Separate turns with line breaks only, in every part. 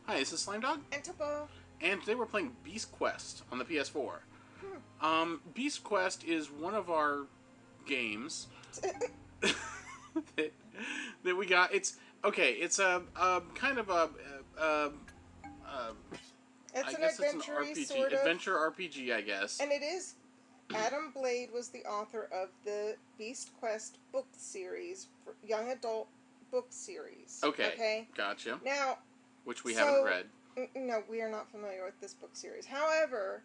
Hi, this is Slimedog,
And Topo.
and today we're playing Beast Quest on the PS4. Beast Quest is one of our games that, that we got. It's okay. It's a kind of a
It's
I
an
guess it's an
adventure-y
RPG,
sort of.
adventure RPG, I guess.
And it is. Adam Blade was the author of the Beast Quest book series, for young adult book series.
Okay. Gotcha.
Now,
which we haven't read.
No, we are not familiar with this book series. However,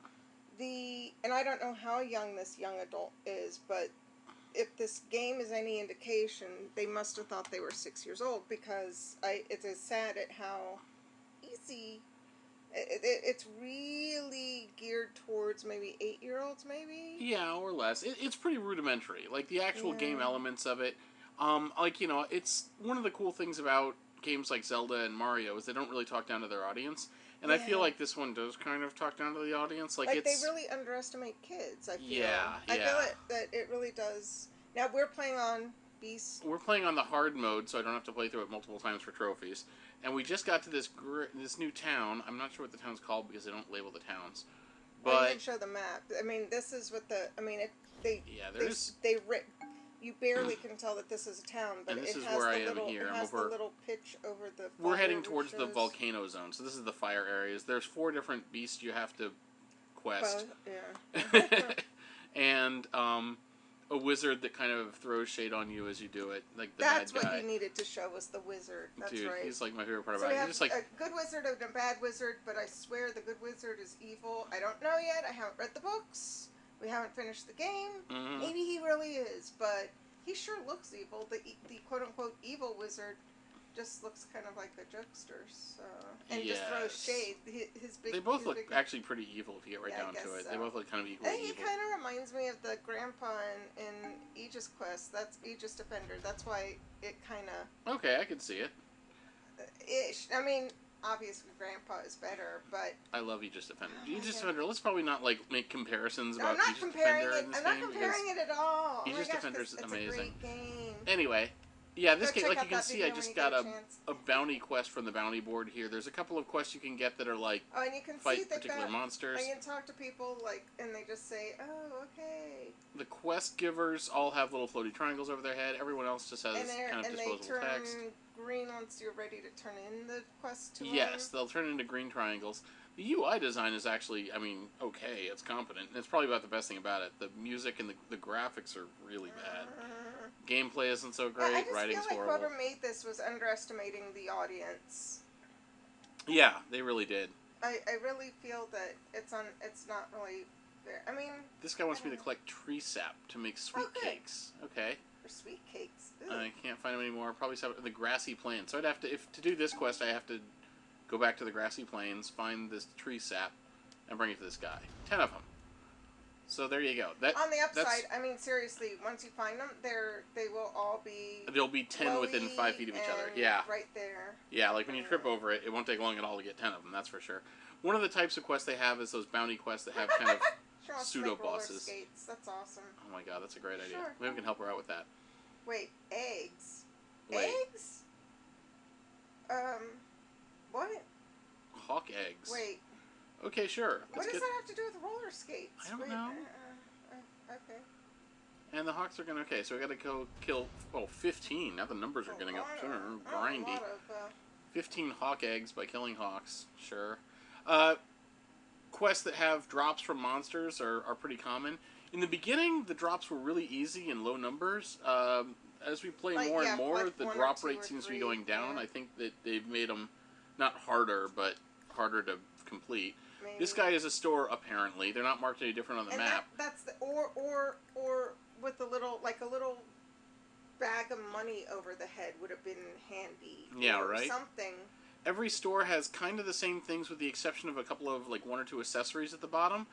and I don't know how young this young adult is, but if this game is any indication, they must have thought they were 6 years old, because it is sad at how easy. It's really geared towards maybe 8-year-olds, maybe?
Yeah, or less. It's pretty rudimentary. Like, the actual game elements of it. It's one of the cool things about games like Zelda and Mario is they don't really talk down to their audience. And I feel like this one does kind of talk down to the audience. Like
they really underestimate kids, I feel.
Yeah.
I feel that it really does. Now, we're playing on Beast.
We're playing on the hard mode, so I don't have to play through it multiple times for trophies. And we just got to this new town. I'm not sure what the town's called because they don't label the towns. But
I didn't show the map. I mean, this is what the. I mean, you barely can tell that this is a town, but
and this
it
is
has
where
the
I am
little.
here.
It has the little pitch over the.
We're heading towards the volcano zone, so this is the fire areas. There's 4 different beasts you have to quest.
Yeah.
And a wizard that kind of throws shade on you as you do it, like the
That's
bad guy.
what you needed to show us, the wizard. That's
Dude,
right.
he's like my favorite part
So
about
we
it.
have
He's just like
a good wizard and a bad wizard, but I swear the good wizard is evil. I don't know yet. I haven't read the books. We haven't finished the game.
Mm-hmm.
Maybe he really is, but he sure looks evil. The quote-unquote evil wizard just looks kind of like a jokester, so, and just throws shade. His big.
They both look actually pretty evil if you get right down to it.
So.
They both look kind of equally evil.
He kind of reminds me of the grandpa in Aegis Quest. That's Aegis Defender. That's why it kind of.
Okay, I can see it.
Ish. I mean, obviously grandpa is better, but.
I love Aegis Defender. Aegis Defender. Let's probably not make comparisons about
Aegis Defender
in this
I'm
game.
not comparing it at all.
Aegis Defender's
it's
amazing.
A great game.
Anyway. Yeah, this
Go
game, like
check
you can
out that
see, I
video
just
when you
got
get a chance.
a bounty quest from the bounty board here. There's a couple of quests you can get that are like
and you can
fight particular monsters.
And you can talk to people and they just say, "Oh, okay."
The quest givers all have little floaty triangles over their head. Everyone else just has kind of disposable text.
And they turn green once you're ready to turn in the quest to them.
Yes, they'll turn into green triangles. The UI design is actually, okay. It's competent. It's probably about the best thing about it. The music and the graphics are really bad. Gameplay isn't so great.
I just
Writing's
feel like
horrible.
whoever made this was underestimating the audience.
Yeah, they really did.
I really feel that it's not really there. I mean,
this guy wants me to collect tree sap to make sweet cakes. Okay.
For sweet cakes.
Ew. I can't find them anymore. Probably the grassy plains. So I'd have to, to do this quest, I have to go back to the grassy plains, find this tree sap, and bring it to this guy. 10 of them. So there you go.
On the upside, I mean, seriously, once you find them, they will all be.
There'll be 10 within 5 feet of each other. Yeah.
Right there.
Yeah, like when you trip over it, it won't take long at all to get 10 of them. That's for sure. One of the types of quests they have is those bounty quests that have kind of pseudo bosses.
That's awesome.
Oh my god, that's a great idea.
Sure.
Maybe we can help her out with that.
Wait, eggs.
Wait.
Eggs? What?
Hawk eggs.
Wait.
Okay, sure.
What does that have to do with roller skates?
I don't know.
Okay.
And the hawks are gonna. Okay, so we gotta go kill. 15. Now the numbers are getting up. Grindy. 15 hawk eggs by killing hawks. Sure. Quests that have drops from monsters are pretty common. In the beginning, the drops were really easy in low numbers. As we play more and more, the drop rate seems to be going down. I think that they've made them not harder, but harder to complete. Maybe. This guy is a store, apparently. They're not marked any different on the map.
That's the or with a little bag of money over the head would have been handy.
Yeah, right.
Something.
Every store has kind of the same things, with the exception of a couple of 1 or 2 accessories at the bottom.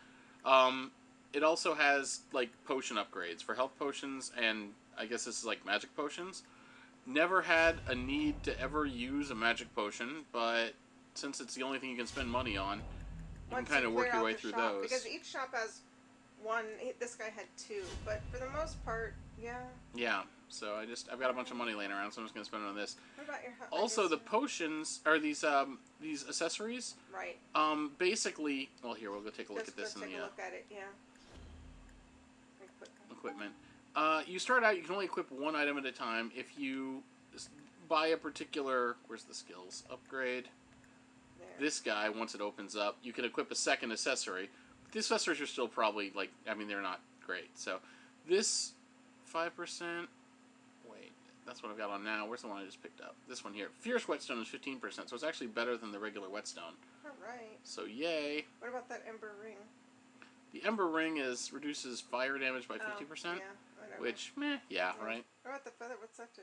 It also has potion upgrades for health potions, and I guess this is magic potions. Never had a need to ever use a magic potion, but since it's the only thing you can spend money on, you can kind of work your way through those.
Because each shop has one. This guy had 2, but for the most part, yeah.
Yeah. So I've got a bunch of money laying around, so I'm just gonna spend it on this.
What about your
Also, the potions are these accessories.
Right.
Basically, well, here we'll go take a look at this in the
look at it. Yeah.
equipment. You start out, you can only equip one item at a time. If you buy a particular, where's the skills upgrade?
There.
This guy, once it opens up, you can equip a second accessory. But the accessories are still probably like, I mean, they're not great. So this 5%. Wait, that's what I've got on now. Where's the one I just picked up? This one here. Fierce Whetstone is 15%, so it's actually better than the regular Whetstone.
All right.
So yay.
What about that Ember Ring?
The Ember Ring reduces fire damage by 50%.
Yeah, whatever.
Which, meh, yeah, right.
What about the feather? What's that do?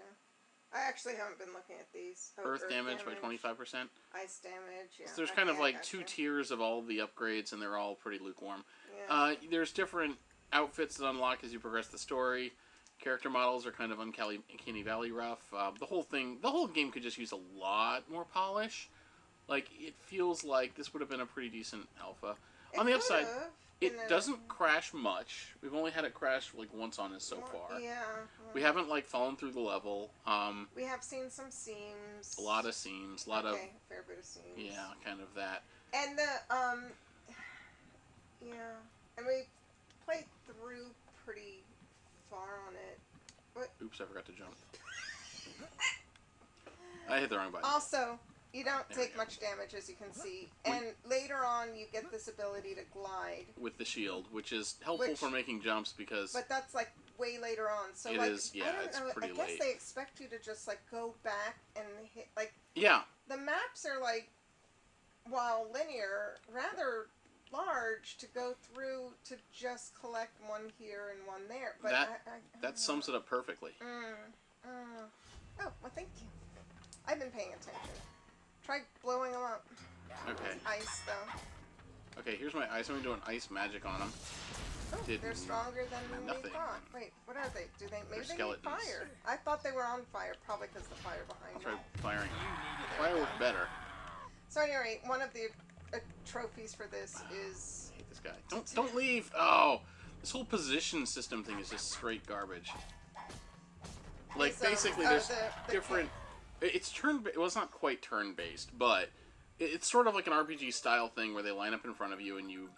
I actually haven't been looking at these. Oh,
Earth damage by 25%.
Ice damage, yeah.
So there's kind of like two tiers of all the upgrades, and they're all pretty lukewarm.
Yeah.
There's different outfits that unlock as you progress the story. Character models are kind of uncanny valley rough. The whole game could just use a lot more polish. Like, it feels like this would have been a pretty decent alpha. On the upside, it doesn't crash much. We've only had it crash like once on us so far.
Yeah.
We haven't like fallen through the level.
We have seen some seams.
A lot of seams. A
fair bit of seams.
Yeah, kind of that.
And and we played through pretty far on it. What?
Oops, I forgot to jump. I hit the wrong button.
Also, you don't take much damage, as you can see. And later on, you get this ability to glide.
With the shield, which is helpful for making jumps because...
But that's, like, way later on. So,
it
like,
is, yeah, it's pretty late.
I guess they expect you to just, like, go back and hit, like...
Yeah.
The maps are, like, while linear, rather large to go through to just collect one here and one there. But
that sums it up perfectly.
Oh, well, thank you. I've been paying attention. Try blowing them up.
Okay.
Ice, though.
Okay, here's my ice. I'm going to do an ice magic on them.
Oh, they're stronger than we thought. Wait, what are they? Maybe they need fire. I thought they were on fire, probably because the fire behind
I'll try firing. Fire worked better.
So anyway, one of the trophies for this is...
I hate this guy. Don't leave! Oh! This whole position system thing is just straight garbage. Like, basically, there's different... It's well, it's not quite turn-based, but it's sort of like an RPG style thing where they line up in front of you and you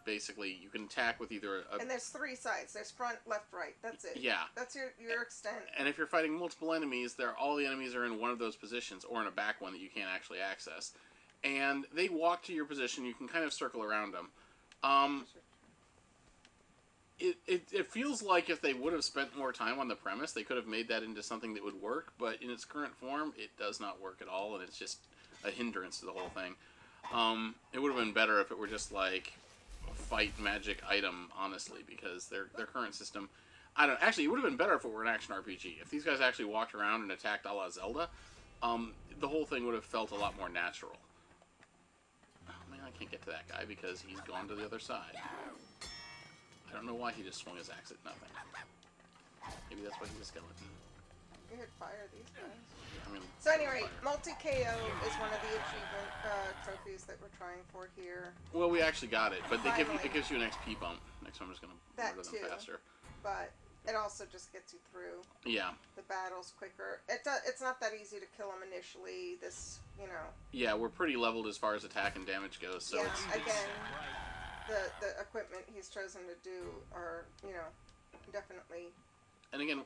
can attack with either
and there's three sides. There's front, left, right. That's it.
Yeah.
That's your extent.
And if you're fighting multiple enemies, all the enemies are in one of those positions or in a back one that you can't actually access. And they walk to your position. You can kind of circle around them. It feels like if they would have spent more time on the premise, they could have made that into something that would work, but in its current form, it does not work at all, and it's just a hindrance to the whole thing. It would have been better if it were just like a fight magic item, honestly, because their current system... Actually, it would have been better if it were an action RPG. If these guys actually walked around and attacked a la Zelda, the whole thing would have felt a lot more natural. Oh man, I can't get to that guy because he's gone to the other side. I don't know why he just swung his axe at nothing. Maybe that's why he's a skeleton.
You could fire these guys.
I mean,
so anyway, multi-KO is one of the achievement trophies that we're trying for here.
Well, we actually got it, but it gives you an XP bump. Next time I'm just going to murder them faster.
But it also just gets you through the battles quicker. It's not that easy to kill them initially.
Yeah, we're pretty leveled as far as attack and damage goes. So
again, the equipment he's chosen to do are, definitely...
And again,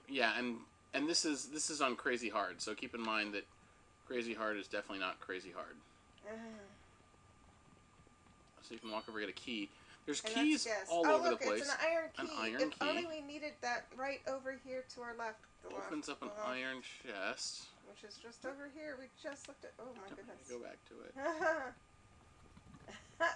and this is on Crazy Hard, so keep in mind that Crazy Hard is definitely not Crazy Hard. So you can walk over and get a key. There's keys all over the place.
It's an iron key.
An iron key.
If only we needed that right over here to our left.
Opens up an iron chest.
Which is just over here. We just looked at... Oh my goodness.
Go back to it.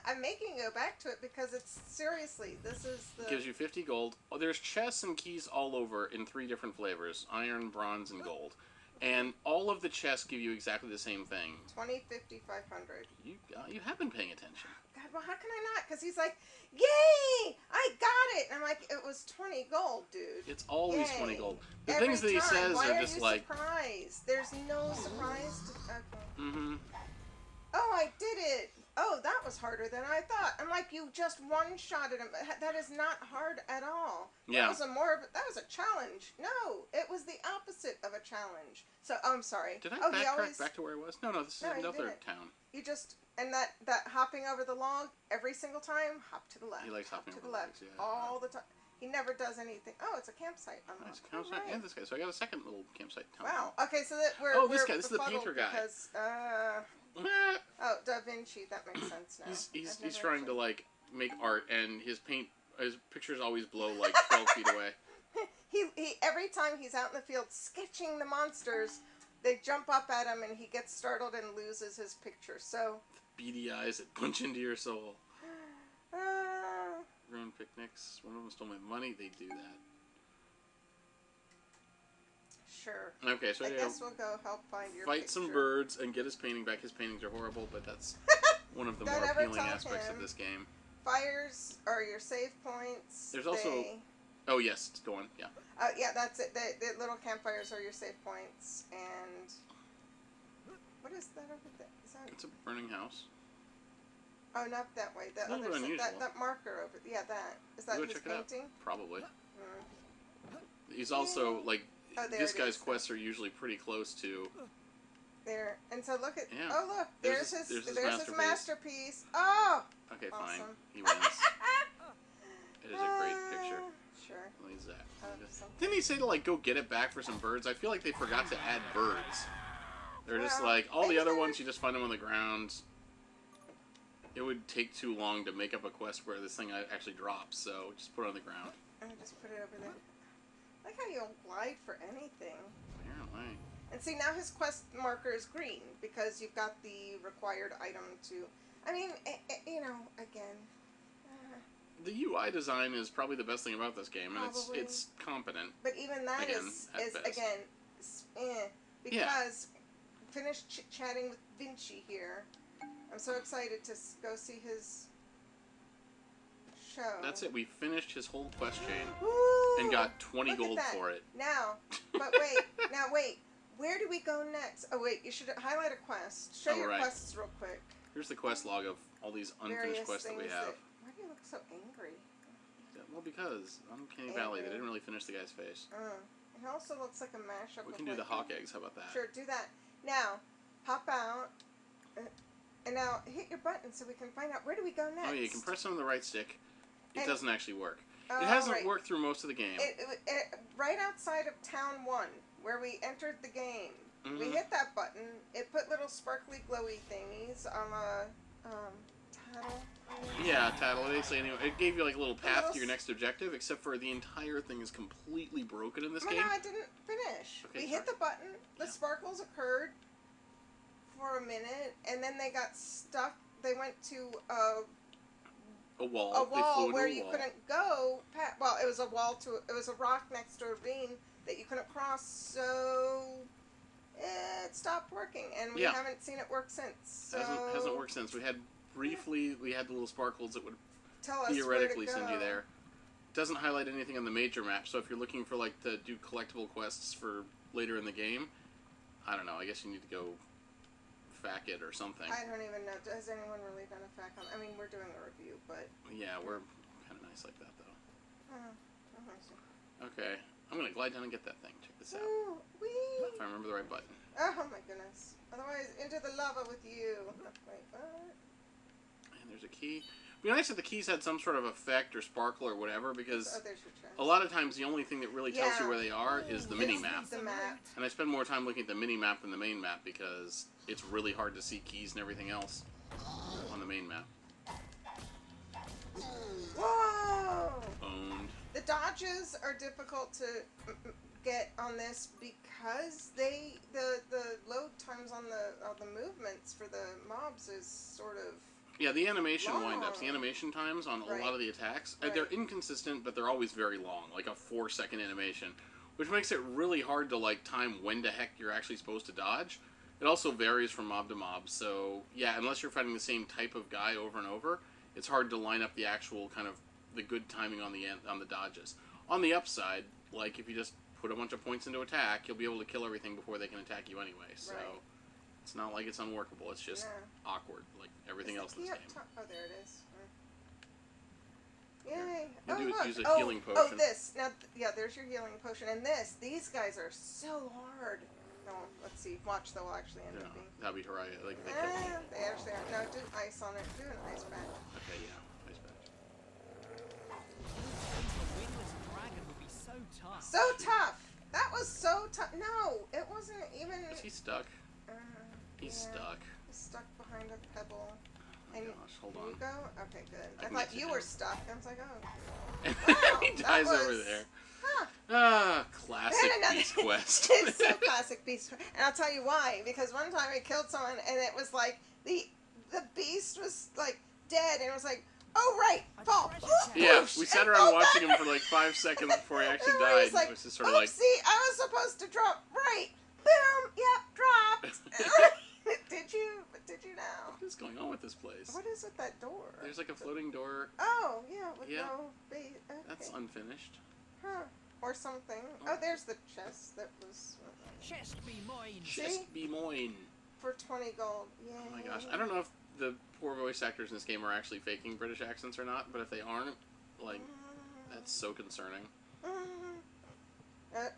I'm making you go back to it because it's... Seriously, this is the...
It gives you 50 gold. Oh, there's chests and keys all over in 3 different flavors. Iron, bronze, and gold. And all of the chests give you exactly the same thing.
20, 50, 500.
You have been paying attention.
God, well, how can I not? Because he's like, yay! I got it! And I'm like, it was 20 gold, dude.
It's always 20 gold. The things that he says are just like...
surprised? There's no surprise to... Okay.
Mm-hmm.
Oh, I did it! Oh, that was hard harder than I thought. I'm like, you just one-shotted him. That is not hard at all.
Yeah.
That was a challenge. No, it was the opposite of a challenge. So, I'm sorry.
Did I backtrack back to where I was? No, this is another town.
You just, and that hopping over the log, every single time, hop to the left.
He likes hopping
to
over
the left.
logs,
All the time. He never does anything. Oh, it's a campsite.
Nice campsite and this guy. So I got a second little campsite town.
Wow. Okay, so that we're
this guy. This is the painter guy.
Because, Da Vinci. That makes sense now.
He's trying to like make art, and his pictures always blow like 12 feet away.
He every time he's out in the field sketching the monsters, they jump up at him, and he gets startled and loses his picture. So
beady eyes that punch into your soul. Ruined picnics. One of them stole my money. They do that.
Sure.
Okay, so
I guess we'll go help find your
fight
picture.
some birds and get his painting back. His paintings are horrible, but that's one of the
Don't
more
ever
appealing
tell
aspects
him.
of this game.
Fires are your save points.
There's also... Oh, yes. Go on. Yeah.
Yeah, that's it. The little campfires are your save points. And... What is that over there? Is that...
It's a burning house.
Oh, not that way. The
a little bit unusual.
That marker over... Yeah, that. Is that his painting?
Probably. He's also, like... this guy's quests are usually pretty close to...
There. And so look at...
Yeah.
Oh, look. There's his masterpiece. Oh!
Okay,
awesome.
Fine. He wins. It is a great picture.
Sure.
What is that? Didn't he say to, like, go get it back for some birds? I feel like they forgot to add birds. They're just like, all the other ones, you just find them on the ground. It would take too long to make up a quest where this thing actually drops, so just put it on the ground.
And just put it over there. I like how you don't glide for anything.
Apparently.
And see, now his quest marker is green because you've got the required item to... I mean, you know, again...
The UI design is probably the best thing about this game, and it's competent.
But even that is again, because finished chatting with Vinci here. I'm so excited to go see his show.
That's it. We finished his whole quest chain.
Ooh,
and got 20 gold for it.
Now, wait. Where do we go next? Oh, wait. You should highlight a quest. Show your quests real quick.
Here's the quest log of all these unfinished quests that we have.
Why do you look so angry?
Well, because Uncanny Valley, they didn't really finish the guy's face.
It also looks like a mashup.
We can do the hawk eggs. How about that?
Sure, do that. Now, hop out, and now hit your button so we can find out where do we go next.
Oh yeah, you can press it on the right stick. It doesn't actually work.
Oh,
it hasn't worked through most of the game.
Right outside of Town 1, where we entered the game, we hit that button. It put little sparkly, glowy thingies on a tattle.
Yeah, tattle. Basically, anyway, it gave you like a little path to your next objective, except for the entire thing is completely broken in this game.
No, I didn't finish.
Okay,
we hit the button. The sparkles occurred for a minute, and then they got stuck. They went to
a wall.
A wall where you couldn't go. Well, it was a wall it was a rock next to a ravine that you couldn't cross. So it stopped working, and we haven't seen it work since. So
hasn't worked since. Briefly, we had the little sparkles that would
tell us
theoretically send you there. It doesn't highlight anything on the major map, so if you're looking for like to do collectible quests for later in the game, I don't know. I guess you need to go FAQ it or something.
I don't even know. Has anyone really done a FAQ on? I mean, we're doing a review, but
yeah, we're kind of nice like that though. Okay, I'm gonna glide down and get that thing. Check this out.
Ooh, wee.
If I remember the right button.
Oh my goodness! Otherwise, into the lava with you. Wait, what?
And there's a key. It'd be nice if the keys had some sort of effect or sparkle or whatever, because
there's your chest.
A lot of times the only thing that really tells you where they are is the mini-map.
The map.
And I spend more time looking at the mini-map than the main map because it's really hard to see keys and everything else on the main map.
Whoa!
Owned.
The dodges are difficult to get on this because the load times on the movements for the mobs is sort of
yeah, the animation windups, the animation times on a lot of the attacks, they're inconsistent, but they're always very long, like a 4-second animation, which makes it really hard to like time when the heck you're actually supposed to dodge. It also varies from mob to mob, so yeah, unless you're fighting the same type of guy over and over, it's hard to line up the actual kind of the good timing on the dodges. On the upside, like if you just put a bunch of points into attack, you'll be able to kill everything before they can attack you anyway. So It's not like it's unworkable. It's just awkward, like everything else in this game.
Oh, there it is. Yay!
You
Look.
use a healing potion.
Oh, this. Now, yeah, there's your healing potion. And these guys are so hard. No, let's see. Watch, they'll actually end up being.
That'd be Haraya. Like, they kill me.
They actually are. No, do ice on it. Do an ice patch.
Okay, yeah. Ice patch.
So tough! That was so tough. No, it wasn't even.
Is he stuck? He's stuck.
He's stuck behind a pebble.
Oh my gosh, hold on.
You go? Okay, good. I thought you were stuck. I was like, oh. Wow,
he dies over there.
Huh.
Ah, classic Beast Quest.
It's so classic Beast Quest. And I'll tell you why. Because one time I killed someone and it was like, the beast was like dead and it was like, oh right, fall.
Yeah, we sat around watching him for like 5 seconds before he actually died.
Like,
it was just sort of like,
see, I was supposed to drop right. Boom, yep, dropped. Did you now?
What is going on with this place?
What is with that door?
There's like a floating door.
Oh, yeah, with no base. Okay.
That's unfinished.
Huh. Or something. Oh, there's the chest that was...
Chest be mine.
Chest be mine.
For 20 gold. Yeah.
Oh my gosh. I don't know if the poor voice actors in this game are actually faking British accents or not, but if they aren't, like, that's so concerning.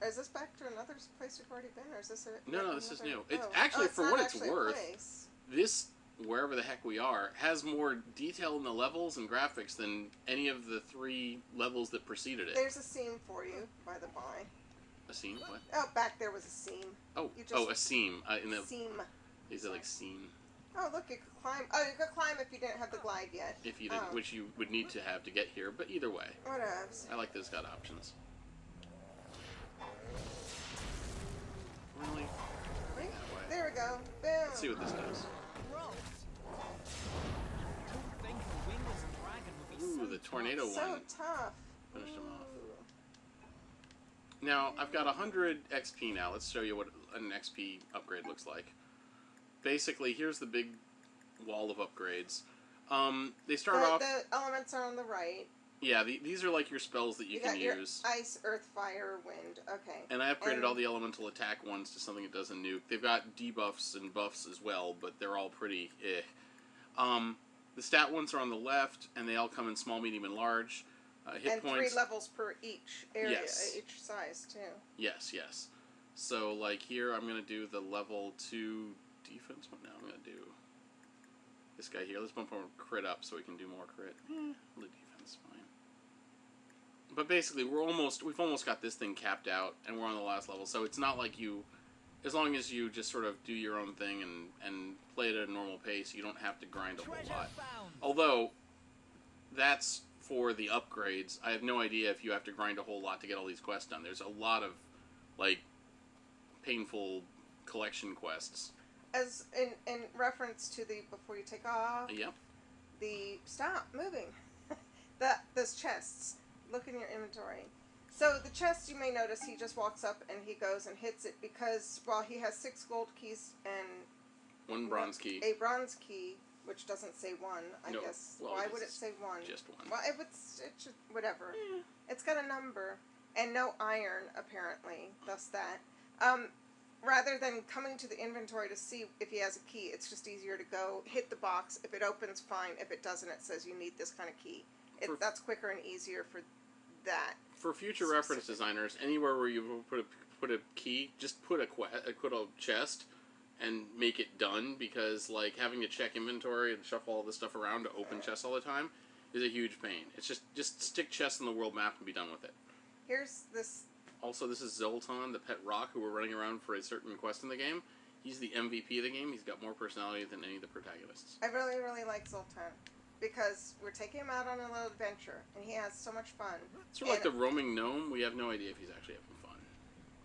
Is this back to another place we've already been, or is this a...
No, this is new. It's actually, for what it's worth, this, wherever the heck we are, has more detail in the levels and graphics than any of the 3 levels that preceded it.
There's a seam for you, by the by.
A seam? What?
Oh, back there was a seam.
Oh, a seam.
Seam.
Is it like seam?
Oh, look, you could climb. Oh, you could climb if you didn't have the glide yet.
If you didn't, which you would need to have to get here, but either way.
Whatevs.
I like that it's got options. Really?
There we go. Boom.
Let's see what this does. Ooh, the tornado one.
So tough.
Finished him off. Now, I've got 100 XP now. Let's show you what an XP upgrade looks like. Basically, here's the big wall of upgrades. They start off...
The elements are on the right.
Yeah, these are like your spells that you can use.
Ice, earth, fire, wind. Okay.
And I upgraded all the elemental attack ones to something that doesn't nuke. They've got debuffs and buffs as well, but they're all pretty The stat ones are on the left, and they all come in small, medium, and large. Hit points.
3 levels per each area, each size, too.
Yes. So, like, here I'm going to do the level 2 defense one. Now I'm going to do this guy here. Let's bump our crit up so we can do more crit. The defense, fine. But basically, we've almost got this thing capped out, and we're on the last level. So it's not like as long as you just sort of do your own thing and play it at a normal pace, you don't have to grind a whole lot. Although, that's for the upgrades. I have no idea if you have to grind a whole lot to get all these quests done. There's a lot of, like, painful collection quests.
As in reference to the before you take off.
Yep.
Stop moving. Those chests. Look in your inventory. So the chest, you may notice, he just walks up and he goes and hits it because while he has 6 gold keys and
1 bronze key,
a bronze key, which doesn't say 1, I guess.
Well,
why would it say 1?
Just 1.
Well, it should, whatever. It's got a number and no iron apparently. Thus that. Rather than coming to the inventory to see if he has a key, it's just easier to go hit the box. If it opens, fine. If it doesn't, it says you need this kind of key. That's quicker and easier for that.
For future reference designers, anywhere where you put a key, just put a chest and make it done, because like having to check inventory and shuffle all this stuff around to open chests all the time is a huge pain. It's just stick chests on the world map and be done with it.
Here's this.
Also, this is Zoltan, the pet rock, who we're running around for a certain quest in the game. He's the MVP of the game. He's got more personality than any of the protagonists.
I really, really like Zoltan. Because we're taking him out on a little adventure, and he has so much fun.
It's sort of like the roaming gnome. We have no idea if he's actually having fun.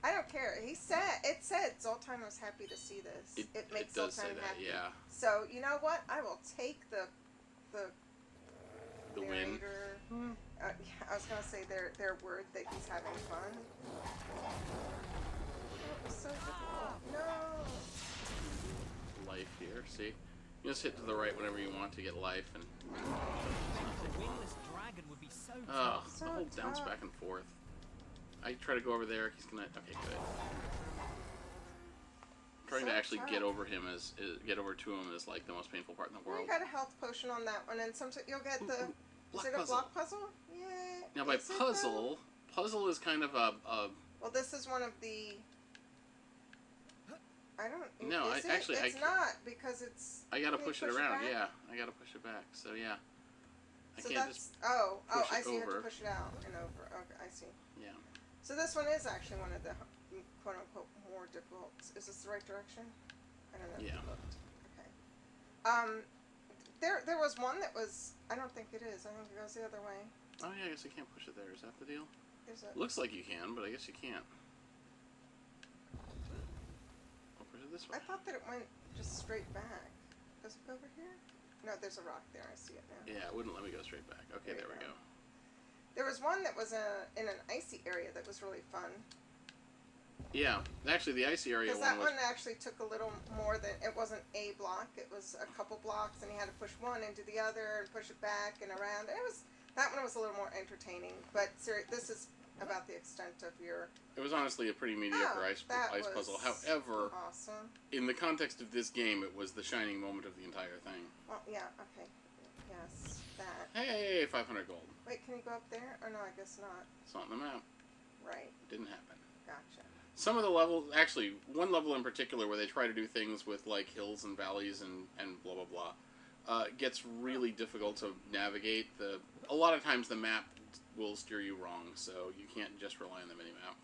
I don't care. It said Zoltan was happy to see this. It makes
does
Zoltan
say that,
happy.
yeah.
So, you know what? I will take the
win.
I was going to say their word that he's having fun. That was so difficult. No!
Life here, see? You just hit to the right whenever you want to get life, and the whole bounce back and forth. I try to go over there. He's gonna. Okay, good. Trying
So
to actually
tough.
get over to him is like the most painful part in the
Well,
world.
you got a health potion on that one, and sometimes you'll get the. Is it a block puzzle? Yeah.
Now by
Is it,
puzzle, puzzle is kind of a
well, this is one of the. I don't.
No,
is
I
it?
actually
It's not because it's.
I gotta
Can you
push it
push it
around.
back?
Yeah, I gotta push it back. So yeah, I
So
can't
that's
just
I
push it
see. You have
over.
to push it out and over. Okay, I see.
yeah.
So this one is actually one of the quote unquote more difficult. Is this the right direction? I don't know. If
Yeah.
you looked. Okay. There was one that was. I don't think it is. I think it goes the other way.
Oh yeah, I guess I can't push it there. Is that the deal?
There's a.
Looks like you can, but I guess you can't. I'll push it this way.
I thought that it went just straight back. Does it go over here? No, there's a rock there. I see it now.
Yeah, it wouldn't let me go straight back. Okay, there we go.
There was one that was in an icy area that was really fun.
Yeah, actually, the icy area
Because
one
that
was.
one actually took a little more than, it wasn't a block, it was a couple blocks, and you had to push one into the other and push it back and around. That one was a little more entertaining, but this is about the extent of your.
It was honestly a pretty mediocre ice puzzle. However,
awesome.
in the context of this game, it was the shining moment of the entire thing.
Well, yeah, okay. Yes, that.
Hey, 500 gold.
Wait, can you go up there? Oh, no, I guess not.
It's not on the map.
Right,
Didn't happen.
gotcha.
Some of the levels, actually, one level in particular where they try to do things with like hills and valleys and blah blah blah, gets really difficult to navigate. A lot of times the map will steer you wrong, so you can't just rely on the minimap.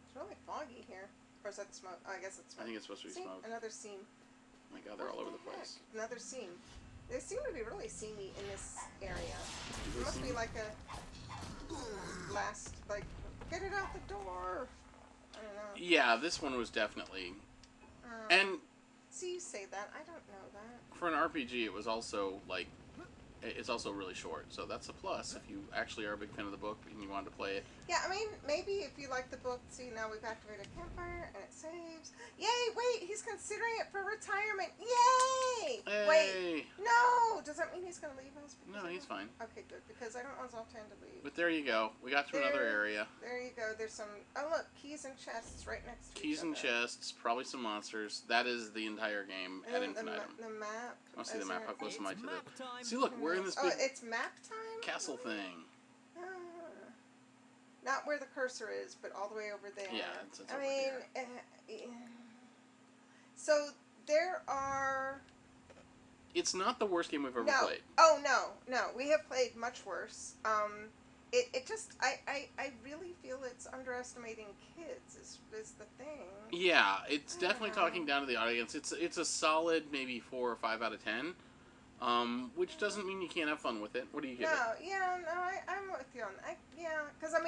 It's really foggy here. Or is that smoke? Oh, I guess it's smoke.
I think it's supposed to be
See?
smoke.
Another seam.
Oh my God, they're all over the place.
Another seam. They seem to be really seamy in this area. It must be like a last, like, get it out the door. I don't know.
Yeah, this one was definitely, and
See, you say that. I don't know that.
for an RPG, it was also like. It's also really short, so that's a plus if you actually are a big fan of the book and you wanted to play it.
Yeah, I mean, maybe if you like the book, see, now we've activated a campfire and it saves. Yay, wait, he's considering it for retirement. Yay!
Hey!
Wait, no! Does that mean he's going to leave us?
No, he's fine.
Okay, good, because I don't want Zoltan to leave.
But there you go. We got to another area.
There you go. There's some. Oh, look, keys and chests right next to
Keys
each
and
other.
chests, probably some monsters. That is the entire game
And
ad
then
infinitum.
the map.
I'll see the
Is
map.
there-
How close am I to
It's map time.
the... See, look, we're in this
Oh,
big
it's map time?
castle thing.
Ah. Not where the cursor is, but all the way over there.
Yeah, it's
I
over
mean,
here.
yeah. So there are.
It's not the worst game we've ever
No.
played.
Oh no. We have played much worse. It just I really feel it's underestimating kids is the thing.
Yeah, it's definitely
know.
talking down to the audience. It's a solid maybe 4 or 5 out of 10. Which doesn't mean you can't have fun with it. What do you give it?
I'm with you on that. Because I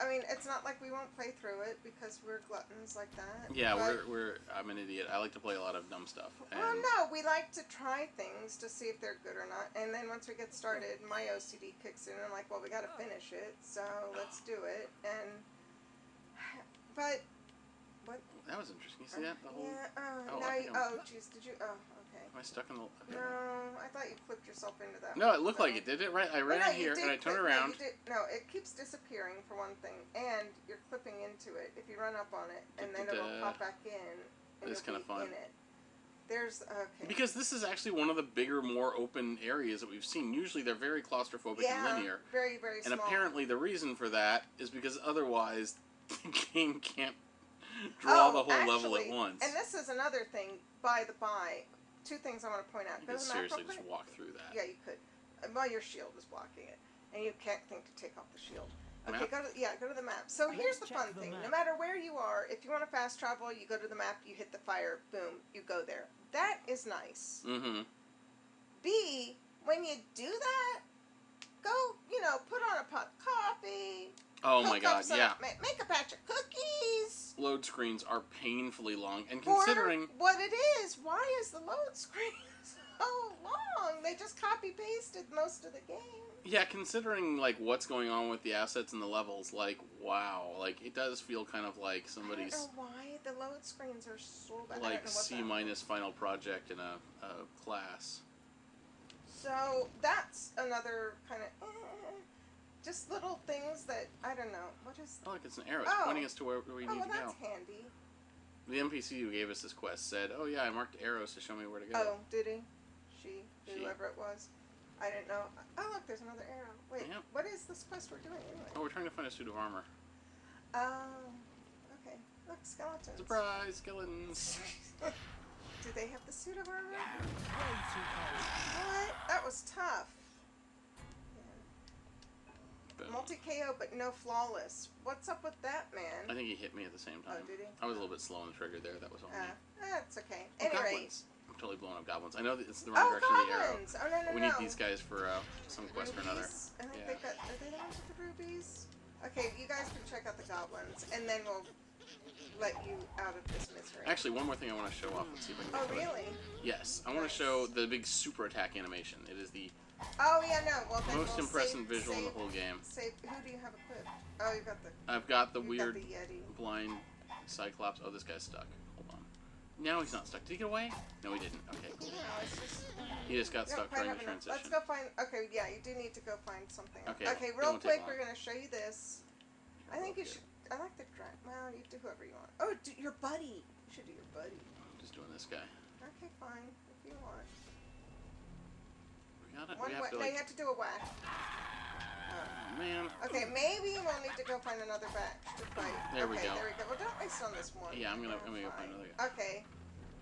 mean, it's not like we won't play through it because we're gluttons like that.
Yeah,
but,
I'm an idiot. I like to play a lot of dumb stuff.
Well, no, we like to try things to see if they're good or not, and then once we get started, my OCD kicks in, and I'm like, well, we got to finish it, so let's do it. But what?
That was interesting. You see that? The whole.
Yeah.
I think I'm-
Jeez. Did you? Oh, okay.
Am I stuck in the? Okay.
No, I thought you flipped yourself into that.
No, it looked like it did it right. I ran
No,
in
you
here
did
and I turned
clip-
around.
No, it keeps disappearing for one thing, and you're clipping into it. If you run up on it, and then it'll pop back in. And
It's
you'll
kinda
be
fun.
In it. There's okay.
Because this is actually one of the bigger, more open areas that we've seen. Usually they're very claustrophobic and linear.
Very, very
And
small.
apparently the reason for that is because otherwise the game can't draw the whole level at
actually,
once.
And this is another thing, by the by. Two things I want to point out.
You
Go
could
to the map real
seriously
quick.
just walk through that.
Yeah, you could. Well, your shield is blocking it, and you can't think to take off the shield. Okay,
Map?
go to the map. So
Let's
here's the
check
fun
the
thing.
map.
No matter where you are, if you want to fast travel, you go to the map, you hit the fire, boom, you go there. That is nice.
Mm-hmm.
B, when you do that, go, put on a pot of coffee.
Oh my
cook up
god,
some-
yeah.
Make a batch of cookies.
Load screens are painfully long. And
For
considering...
what it is, why is the load screen so long? They just copy pasted most of the game.
Yeah, considering, like, what's going on with the assets and the levels, like, wow. Like, it does feel kind of like somebody's...
I don't know why the load screens are so bad. I don't
like
know what that
C- final project in a class.
So that's another kind of. just little things that I don't know. What is?
Oh, look, it's an arrow. It's
Oh.
pointing us to where we
Oh,
need
well,
to go.
that's handy.
The NPC who gave us this quest said, "Oh yeah, I marked arrows to show me where to go."
Oh, did he? She,
She.
whoever it was. I didn't know. Oh, look, there's another arrow. Wait,
Yeah.
what is this quest we're doing anyway?
Oh, we're trying to find a suit of armor.
Okay. Look, skeletons.
Surprise, skeletons!
Do they have the suit of armor?
Way too cold.
What? That was tough.
Boom.
Multi-KO, but no flawless. What's up with that,
I
man?
think he hit me at the same time.
Oh, did he?
I was a little bit slow on the trigger there. That was all me.
That's okay.
Oh,
Any rate.
goblins! I'm totally blowing up goblins. I know that it's the wrong
Oh,
direction of the arrow.
goblins! Oh, no, no,
We
no.
need these guys for some quest or another.
Rubies? I think
Yeah.
they got. Are they the ones with the rubies? Okay, you guys can check out the goblins, and then we'll let you out of this misery.
Actually, one more thing I want to show off. Let's see if I can
Oh,
get to it.
really?
Yes, I want to show the big super attack animation. It is the
Oh, yeah, no. Well, then
most
we'll
impressive
save,
visual in the
save,
whole game.
Save, who do you have equipped? Oh, you got the.
I've got the
you
weird
got the Yeti.
blind Cyclops. Oh, this guy's stuck. Hold on. No, he's not stuck. Did he get away? No, he didn't. Okay, cool.
No, it's just.
He just got
we don't
stuck
quite
during
have
the
enough.
transition.
Let's go find. Okay, yeah, you do need to go find something.
Okay,
Okay,
it
real
won't take
quick,
long.
we're gonna show you this. I think you
Okay.
should. I like the drag. Well, you do whoever you want. Oh, do your buddy. You should do your buddy.
Just doing this guy.
Okay, fine. If you want.
We got it.
One
We have
whack.
to
No, you
like.
have to do a whack.
Oh, man.
Okay, maybe we'll need to go find another batch to fight.
There we
okay,
go.
there we go. Well, don't waste on this one.
Yeah, I'm gonna go
Fine.
find another guy.
Okay.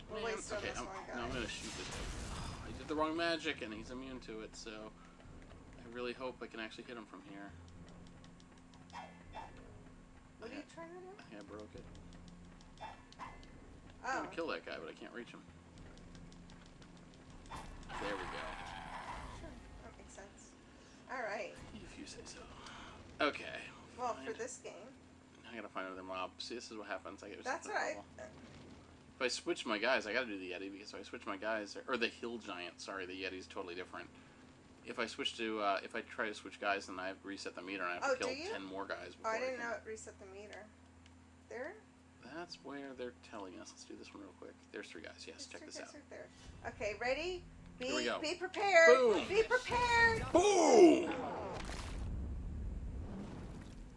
We'll
Man,
waste on
okay,
this one guy.
no, I'm gonna shoot this guy. Oh, I did the wrong magic, and he's immune to it. So I really hope I can actually hit him from here.
What are you trying to do?
I think I broke it. I'm
Oh.
gonna kill that guy, but I can't reach him. There we go.
Sure. That makes sense. Alright.
If you say so. Okay.
Well,
fine.
for this game.
I gotta find another mob. See, this is what happens. I get
That's
something
right.
trouble. If I switch my guys, I gotta do the Yeti because if I switch my guys, or the Hill Giant. Sorry, the Yeti's totally different. If I switch to, if I try to switch guys, then I have to reset the meter and I have
Oh,
to kill
do you?
10 more guys.
Oh,
Before
I didn't
can-
know it reset the meter. There?
That's where they're telling us. Let's do this one real quick. There's 3 guys. Yes, check
There's
this
two
out.
guys right there. Okay, ready?
Here we go.
Be prepared.
Boom.
Be prepared.
Boom!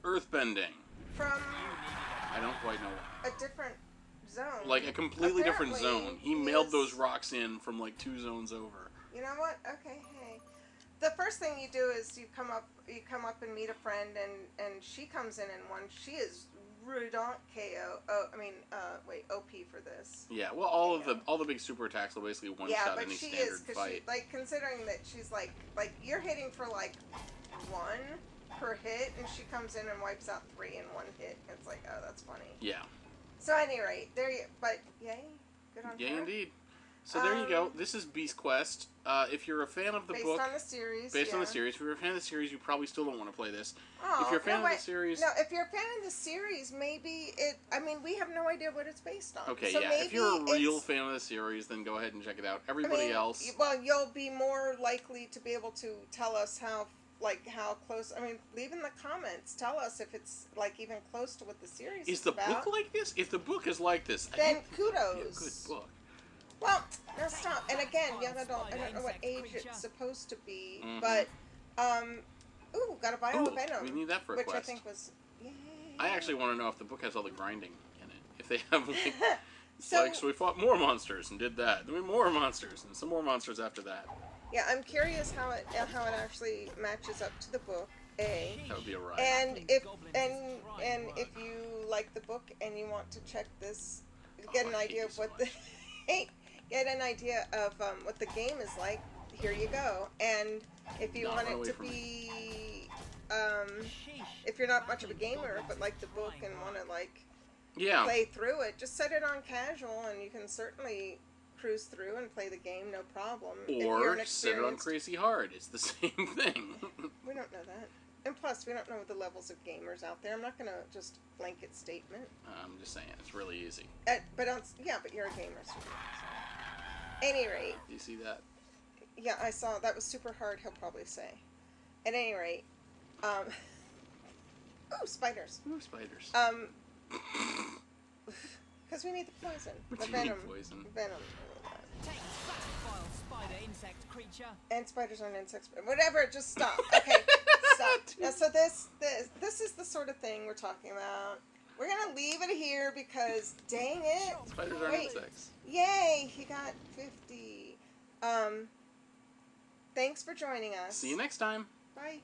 Earthbending.
From
I don't quite know.
a different zone.
Like a completely different
Apparently,
zone. He mailed
is-
those rocks in from like 2 zones over.
You know what? Okay, hey. The first thing you do is you come up and meet a friend, and she comes in one. She is Rudonk KO. Oh, I mean, OP for this.
Yeah, well, all the big super attacks will basically one
Yeah,
shot
but
any
she
standard
is because
fight.
she like considering that she's like you're hitting for like 1 per hit, and she comes in and wipes out 3 in 1 hit. It's like, oh, that's funny.
Yeah.
So at any rate, there you. But yay, good on
Yeah,
her.
indeed. So there you go. This is Beast Quest. If you're a fan of the
Based
book,
on the series.
based on
yeah.
the series, if you're a fan of the series, you probably still don't want to play this.
Oh,
if you're a fan
no,
of the series,
no, if you're a fan of the series, maybe it. I mean, we have no idea what it's based on.
okay,
so
yeah.
Maybe
If you're a real
it's-
fan of the series, then go ahead and check it out.
I
Everybody
mean,
else,
well, you'll be more likely to be able to tell us how close. I mean, leave in the comments. Tell us if it's like even close to what the series
is
is
the
about.
book like this? If the book is like this, I
Then
think it would be a
kudos.
good book.
Well, now stop. And again, young adult. I don't know what age it's supposed to be,
Mhm.
but ooh, got a vial of
Ooh,
venom,
we need that for a
which
quest.
I think was. Yay.
I actually want to know if the book has all the grinding in it. If they have like,
So-
so we fought more monsters and did that. Then we more monsters and some more monsters after that.
Yeah, I'm curious how it actually matches up to the book. A.
That would be a ride.
And if if you like the book and you want to check this, get an
I hate
idea
you
of
so
what the get an idea of what the game is like. Here you go. And if you
No,
want
run
it
away
to
from
be,
Sheesh.
if you're not much of a gamer but like the book and want to like
Yeah.
play through it, just set it on casual and you can certainly cruise through and play the game no problem. If you're
Or
an
set it on
experienced-
crazy hard. It's the same thing.
We don't know that. And plus, we don't know the levels of gamers out there. I'm not going to just blanket statement.
I'm just saying, it's really easy.
But you're a gamer. So. Any rate,
Do you see that?
yeah, I saw that was super hard. He'll probably say. At any rate, oh, spiders.
Ooh, spiders.
Because we need the poison,
What
the
do you mean
venom,
poison?
venom,
Take that, vile spider insect creature.
and spiders aren't insects. Whatever, just stop. Okay, stop. Now, so this is the sort of thing we're talking about. We're gonna leave it here because, dang it!
Spiders aren't
Wait.
insects.
Yay, he got 50. Thanks for joining us.
See you next time.
Bye.